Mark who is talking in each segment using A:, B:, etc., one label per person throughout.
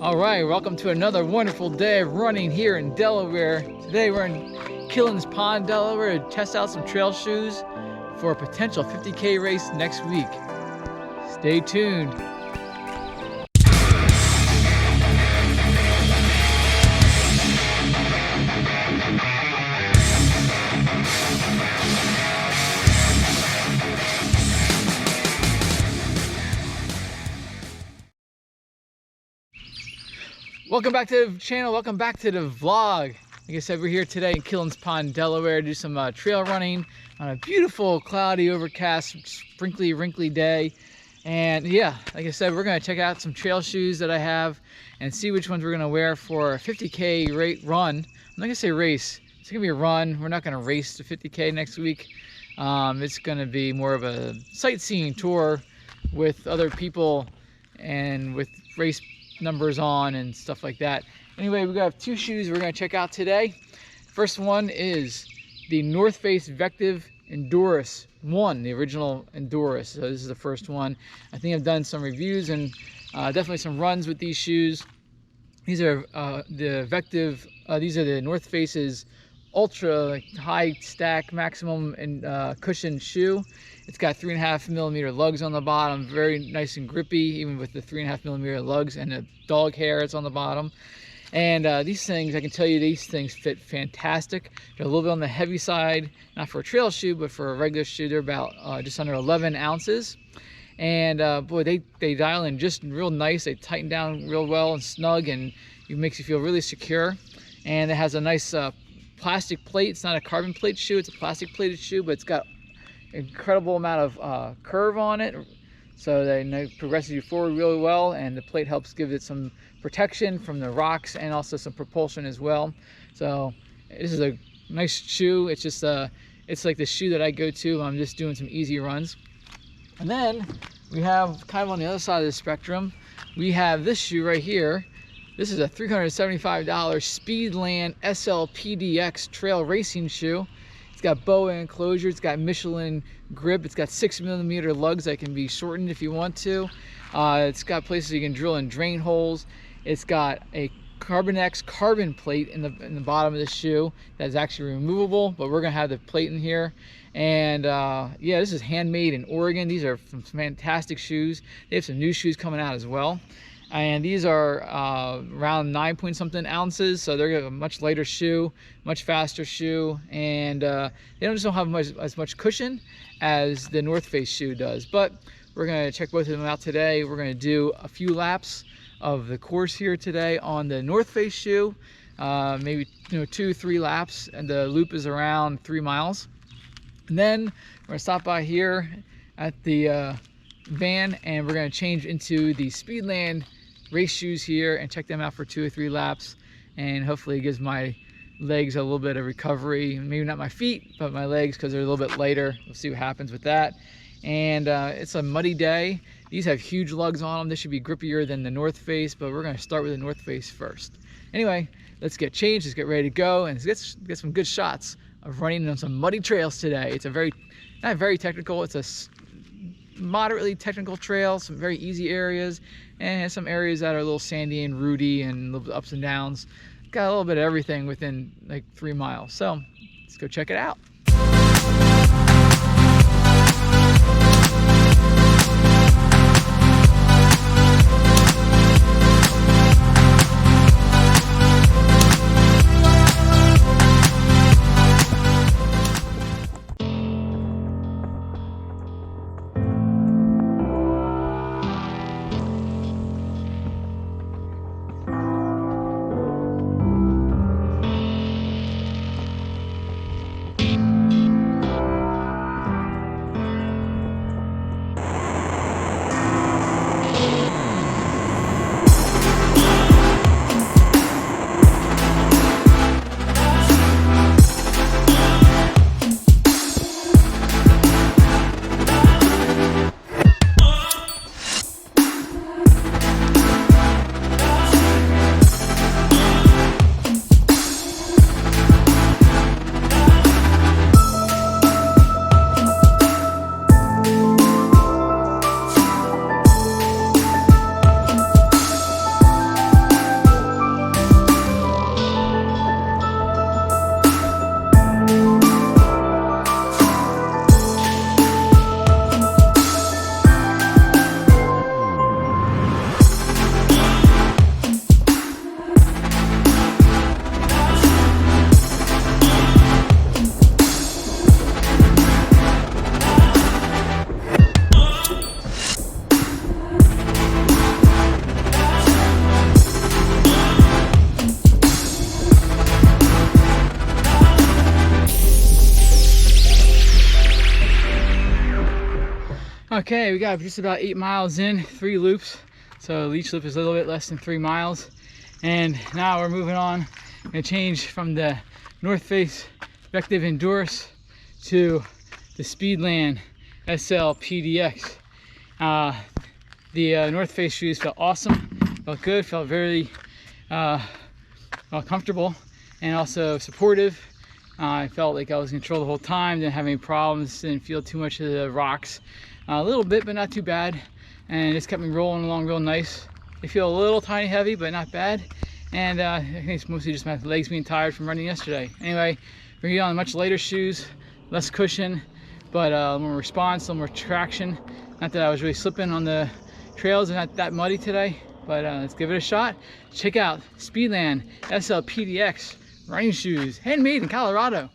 A: All right, welcome to another wonderful day of running here in Delaware. Today we're in Killens Pond, Delaware to test out some trail shoes for a potential 50K race next week. Stay tuned. Welcome back to the channel, welcome back to the vlog. Like I said, we're here today in Killens Pond, Delaware to do some trail running on a beautiful, cloudy, overcast, sprinkly, wrinkly day. And yeah, like I said, we're gonna check out some trail shoes that I have and see which ones we're gonna wear for a 50K run. I'm not gonna say race, it's gonna be a run. We're not gonna race to 50K next week. It's gonna be more of a sightseeing tour with other people and with race numbers on and stuff like that. Anyway, we got two shoes we're going to check out today. First one is the North Face Vectiv Endurus 1, the original Endurus. So this is the first one. I think I've done some reviews and definitely some runs with these shoes. These are the Vectiv, these are the North Face's ultra high stack maximum and cushion shoe. It's got 3.5mm lugs on the bottom, very nice and grippy, even with the 3.5mm lugs and the dog hair that's on the bottom. And these things, I can tell you, these things fit fantastic. They're a little bit on the heavy side, not for a trail shoe, but for a regular shoe. They're about just under 11 ounces. And boy, they dial in just real nice. They tighten down real well and snug, and it makes you feel really secure. And it has a nice plastic plate. It's not a carbon plate shoe, it's a plastic plated shoe, but it's got incredible amount of curve on it, so that progresses you forward really well, and the plate helps give it some protection from the rocks and also some propulsion as well. So this is a nice shoe. It's just it's like the shoe that I go to. I'm just doing some easy runs. And then we have kind of on the other side of the spectrum, we have this shoe right here. This is a $375 Speedland SLPDX trail racing shoe. It's got BOA enclosure, it's got Michelin grip, it's got 6mm lugs that can be shortened if you want to. It's got places you can drill and drain holes. It's got a Carbonex carbon plate in the bottom of the shoe that is actually removable, but we're gonna have the plate in here. And yeah, this is handmade in Oregon. These are some fantastic shoes. They have some new shoes coming out as well. And these are around 9 point something ounces, so they're a much lighter shoe, much faster shoe, and they don't have as much cushion as the North Face shoe does. But we're going to check both of them out today. We're going to do a few laps of the course here today on the North Face shoe, maybe 2-3 laps, and the loop is around 3 miles. And then we're going to stop by here at the van, and we're going to change into the Speedland race shoes here and check them out for 2 or 3 laps, and hopefully it gives my legs a little bit of recovery. Maybe not my feet, but my legs, because they're a little bit lighter. We'll see what happens with that. And it's a muddy day. These have huge lugs on them. This should be grippier than the North Face, but we're going to start with the North Face first. Anyway, let's get changed, let's get ready to go, and let's get some good shots of running on some muddy trails today. It's a not very technical, it's a moderately technical trail, some very easy areas, and some areas that are a little sandy and rooty and a little ups and downs. Got a little bit of everything within like 3 miles. So let's go check it out. Okay, we got just about 8 miles in, 3 loops. So each loop is a little bit less than 3 miles. And now we're moving on. I'm gonna change from the North Face Vectiv Endurus to the Speedland SL PDX. The North Face shoes felt awesome, felt good, felt very comfortable, and also supportive. I felt like I was in control the whole time, didn't have any problems, didn't feel too much of the rocks. A little bit, but not too bad. And it just kept me rolling along real nice. They feel a little tiny heavy, but not bad. And I think it's mostly just my legs being tired from running yesterday. Anyway, we're gonna get on much lighter shoes, less cushion, but a little more response, a little more traction. Not that I was really slipping on the trails, they're not that muddy today, but let's give it a shot. Check out Speedland SL PDX running shoes, handmade in Colorado.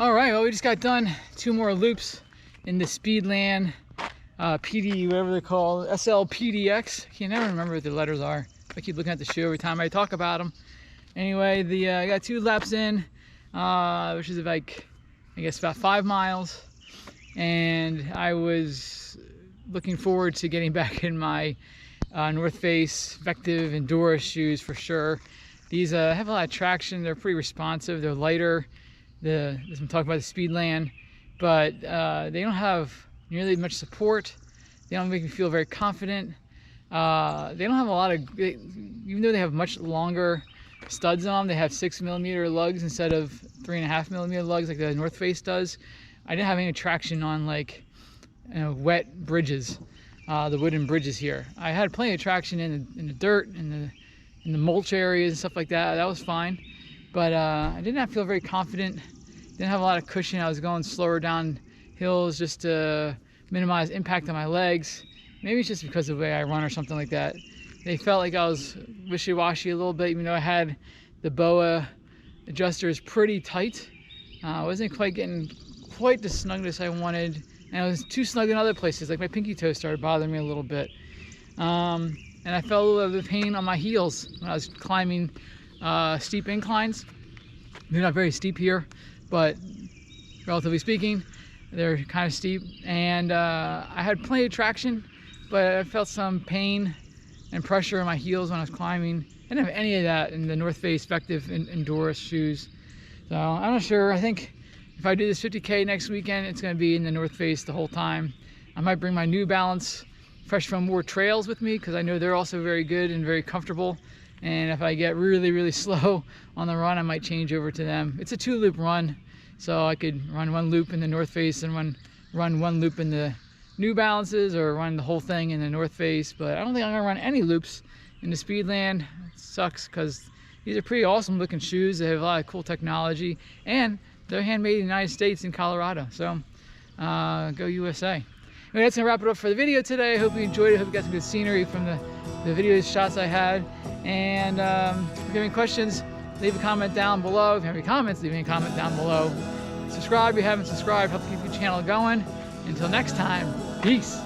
A: All right, well, we just got done 2 more loops in the Speedland PD, whatever they're called, SL PDX. I can never remember what the letters are. I keep looking at the shoe every time I talk about them. Anyway, I got 2 laps in, which is like, I guess about 5 miles. And I was looking forward to getting back in my North Face Vectiv Endurus shoes for sure. These have a lot of traction. They're pretty responsive. They're lighter. I'm talking about the Speedland, but they don't have nearly much support. They don't make me feel very confident. They don't have a lot of, even though they have much longer studs on them, they have 6mm lugs instead of 3.5mm lugs like the North Face does. I didn't have any traction on like wet bridges, the wooden bridges here. I had plenty of traction in the dirt, in the mulch areas and stuff like that. That was fine, but I did not feel very confident. Didn't have a lot of cushion. I was going slower down hills just to minimize impact on my legs. Maybe it's just because of the way I run or something like that. They felt like I was wishy-washy a little bit, even though I had the BOA adjusters pretty tight. I wasn't quite getting quite the snugness I wanted, and I was too snug in other places. Like my pinky toe started bothering me a little bit. And I felt a little bit of pain on my heels when I was climbing steep inclines. They're not very steep here, but relatively speaking, they're kind of steep. And I had plenty of traction, but I felt some pain and pressure in my heels when I was climbing. I didn't have any of that in the North Face Vectiv Endurus shoes. So I'm not sure. I think if I do this 50K next weekend, it's going to be in the North Face the whole time. I might bring my New Balance Fresh from More Trails with me because I know they're also very good and very comfortable. And if I get really slow on the run, I might change over to them. It's a 2-loop run, so I could run 1 loop in the North Face and run 1 loop in the New Balances, or run the whole thing in the North Face. But I don't think I'm gonna run any loops in the Speedland. It sucks because these are pretty awesome looking shoes. They have a lot of cool technology, and they're handmade in the United States in Colorado. So go USA. Anyway, that's gonna wrap it up for the video today. I hope you enjoyed it. I hope you got some good scenery from the video shots I had. And if you have any questions, leave a comment down below. If you have any comments, leave me a comment down below. Subscribe if you haven't subscribed. Help keep the channel going. Until next time, peace.